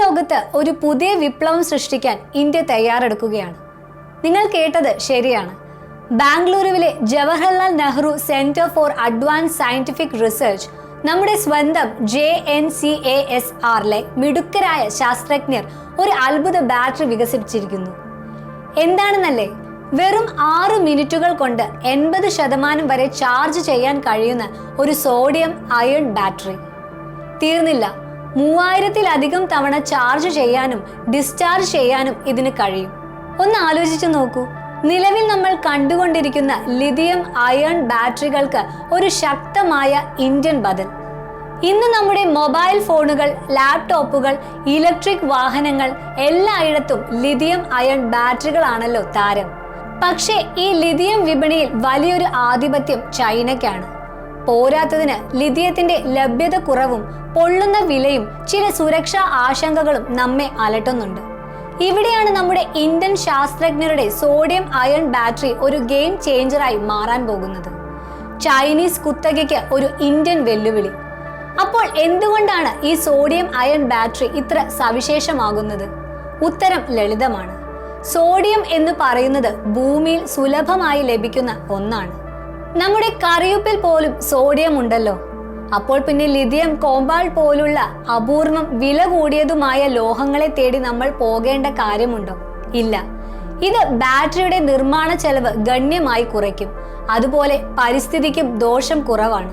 ലോകത്ത് ഒരു പുതിയ വിപ്ലവം സൃഷ്ടിക്കാൻ ഇന്ത്യ തയ്യാറെടുക്കുകയാണ്. നിങ്ങൾ കേട്ടത് ശരിയാണ്. ബാംഗ്ലൂരുവിലെ Jawaharlal Nehru centre for advance scientific research നമ്മുടെ സ്വന്തം JNCASRലെ മിടുക്കരായ ശാസ്ത്രജ്ഞർ ഒരു അത്ഭുത ബാറ്ററി വികസിപ്പിച്ചിരിക്കുന്നു. എന്താണെന്നല്ലേ? വെറും 6 മിനിറ്റുകൾ കൊണ്ട് 80% വരെ ചാർജ് ചെയ്യാൻ കഴിയുന്ന ഒരു സോഡിയം അയൺ ബാറ്ററി. തീർന്നില്ല, 3000-ലധികം തവണ ചാർജ് ചെയ്യാനും ഡിസ്ചാർജ് ചെയ്യാനും ഇതിന് കഴിയും. ഒന്ന് ആലോചിച്ചു നോക്കൂ. നിലവിൽ നമ്മൾ കണ്ടുകൊണ്ടിരിക്കുന്ന ലിഥിയം അയൺ ബാറ്ററികൾക്ക് ഒരു ശക്തമായ ഇന്ത്യൻ ബദൽ. ഇന്ന് നമ്മുടെ മൊബൈൽ ഫോണുകൾ, ലാപ്ടോപ്പുകൾ, ഇലക്ട്രിക് വാഹനങ്ങൾ എല്ലായിടത്തും ലിഥിയം അയൺ ബാറ്ററികളാണല്ലോ താരം. പക്ഷേ ഈ ലിഥിയം വിപണിയിൽ വലിയൊരു ആധിപത്യം ചൈനയ്ക്കാണ്. പോരാത്തതിന് ലിഥിയത്തിന്റെ ലഭ്യത കുറവും പൊള്ളുന്ന വിലയും ചില സുരക്ഷാ ആശങ്കകളും നമ്മെ അലട്ടുന്നുണ്ട്. ഇവിടെയാണ് നമ്മുടെ ഇന്ത്യൻ ശാസ്ത്രജ്ഞരുടെ സോഡിയം അയൺ ബാറ്ററി ഒരു ഗെയിം ചേഞ്ചറായി മാറാൻ പോകുന്നത്. ചൈനീസ് കുത്തകയ്ക്ക് ഒരു ഇന്ത്യൻ വെല്ലുവിളി. അപ്പോൾ എന്തുകൊണ്ടാണ് ഈ സോഡിയം അയൺ ബാറ്ററി ഇത്ര സവിശേഷമാകുന്നത്? ഉത്തരം ലളിതമാണ്. സോഡിയം എന്ന് പറയുന്നത് ഭൂമിയിൽ സുലഭമായി ലഭിക്കുന്ന ഒന്നാണ്. നമ്മുടെ കറിയുപ്പിൽ പോലും സോഡിയം ഉണ്ടല്ലോ. അപ്പോൾ പിന്നെ ലിഥിയം, കോബാൾട്ട് പോലുള്ള അപൂർവം വില കൂടിയതുമായ ലോഹങ്ങളെ തേടി നമ്മൾ പോകേണ്ട കാര്യമുണ്ടോ? ഇല്ല. ഇത് ബാറ്ററിയുടെ നിർമ്മാണ ചെലവ് ഗണ്യമായി കുറയ്ക്കും. അതുപോലെ പരിസ്ഥിതിക്കും ദോഷം കുറവാണ്.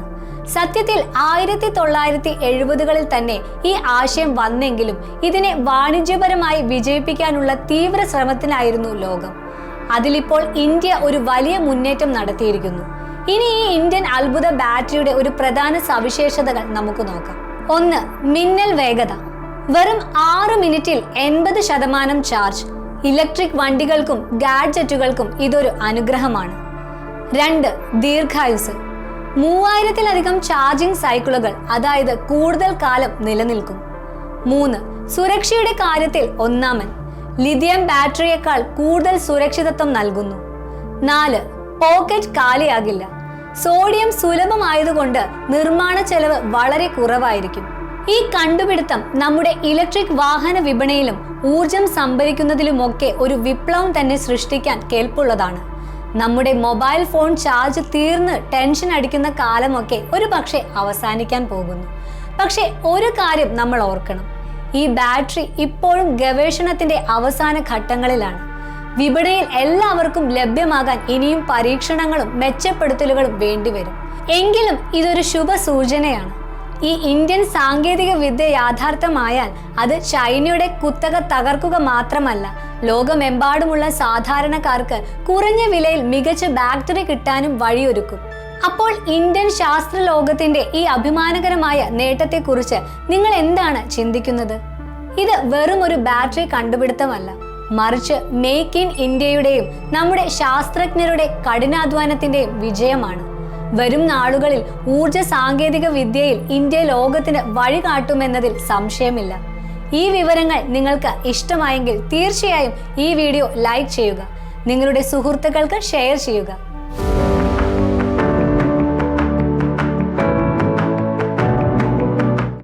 സത്യത്തിൽ 1970-കളിൽ തന്നെ ഈ ആശയം വന്നെങ്കിലും ഇതിനെ വാണിജ്യപരമായി വിജയിപ്പിക്കാനുള്ള തീവ്ര ശ്രമത്തിലായിരുന്നു ലോകം. അതിലിപ്പോൾ ഇന്ത്യ ഒരു വലിയ മുന്നേറ്റം നടത്തിയിരിക്കുന്നു. ഇനി ഈ ഇന്ത്യൻ അത്ഭുത ബാറ്ററിയുടെ ഒരു പ്രധാന സവിശേഷതകൾ നമുക്ക് നോക്കാം. 1. മിന്നൽ വേഗത. വെറും 6 മിനിറ്റിൽ 80% ചാർജ്. ഇലക്ട്രിക് വണ്ടികൾക്കും ഗാഡ്ജറ്റുകൾക്കും ഇതൊരു അനുഗ്രഹമാണ്. 2. ദീർഘായുസ്. 3000-ലധികം ചാർജിംഗ് സൈക്കിളുകൾ, അതായത് കൂടുതൽ കാലം നിലനിൽക്കും. 3. സുരക്ഷയുടെ കാര്യത്തിൽ ഒന്നാമൻ. ലിഥിയം ബാറ്ററിയേക്കാൾ കൂടുതൽ സുരക്ഷിതത്വം നൽകുന്നു. 4. പോക്കറ്റ് കാലിയാകില്ല. സോഡിയം സുലഭമായതുകൊണ്ട് നിർമ്മാണ ചെലവ് വളരെ കുറവായിരിക്കും. ഈ കണ്ടുപിടുത്തം നമ്മുടെ ഇലക്ട്രിക് വാഹന വിപണിയിലും ഊർജം സംഭരിക്കുന്നതിലുമൊക്കെ ഒരു വിപ്ലവം തന്നെ സൃഷ്ടിക്കാൻ കെൽപ്പുള്ളതാണ്. നമ്മുടെ മൊബൈൽ ഫോൺ ചാർജ് തീർന്ന് ടെൻഷൻ അടിക്കുന്ന കാലമൊക്കെ ഒരു പക്ഷേ അവസാനിക്കാൻ പോകുന്നു. പക്ഷേ ഒരു കാര്യം നമ്മൾ ഓർക്കണം, ഈ ബാറ്ററി ഇപ്പോഴും ഗവേഷണത്തിന്റെ അവസാന ഘട്ടങ്ങളിലാണ്. വിപണിയിൽ എല്ലാവർക്കും ലഭ്യമാകാൻ ഇനിയും പരീക്ഷണങ്ങളും മെച്ചപ്പെടുത്തലുകളും വേണ്ടിവരും. എങ്കിലും ഇതൊരു ശുഭ സൂചനയാണ്. ഈ ഇന്ത്യൻ സാങ്കേതിക വിദ്യ യാഥാർത്ഥ്യമായാൽ അത് ചൈനയുടെ കുത്തക തകർക്കുക മാത്രമല്ല, ലോകമെമ്പാടുമുള്ള സാധാരണക്കാർക്ക് കുറഞ്ഞ വിലയിൽ മികച്ച ബാറ്ററി കിട്ടാനും വഴിയൊരുക്കും. അപ്പോൾ ഇന്ത്യൻ ശാസ്ത്ര ലോകത്തിന്റെ ഈ അഭിമാനകരമായ നേട്ടത്തെക്കുറിച്ച് നിങ്ങൾ എന്താണ് ചിന്തിക്കുന്നത്? ഇത് വെറും ഒരു ബാറ്ററി കണ്ടുപിടുത്തമല്ല, മറിച്ച് മേക്ക് ഇൻ ഇന്ത്യയുടെയും നമ്മുടെ ശാസ്ത്രജ്ഞരുടെ കഠിനാധ്വാനത്തിന്റെയും വിജയമാണ്. വരും നാളുകളിൽ ഊർജ സാങ്കേതിക വിദ്യയിൽ ഇന്ത്യ ലോകത്തിന് വഴി കാട്ടുമെന്നതിൽ സംശയമില്ല. ഈ വിവരങ്ങൾ നിങ്ങൾക്ക് ഇഷ്ടമായെങ്കിൽ തീർച്ചയായും ഈ വീഡിയോ ലൈക്ക് ചെയ്യുക, നിങ്ങളുടെ സുഹൃത്തുക്കൾക്ക് ഷെയർ ചെയ്യുക.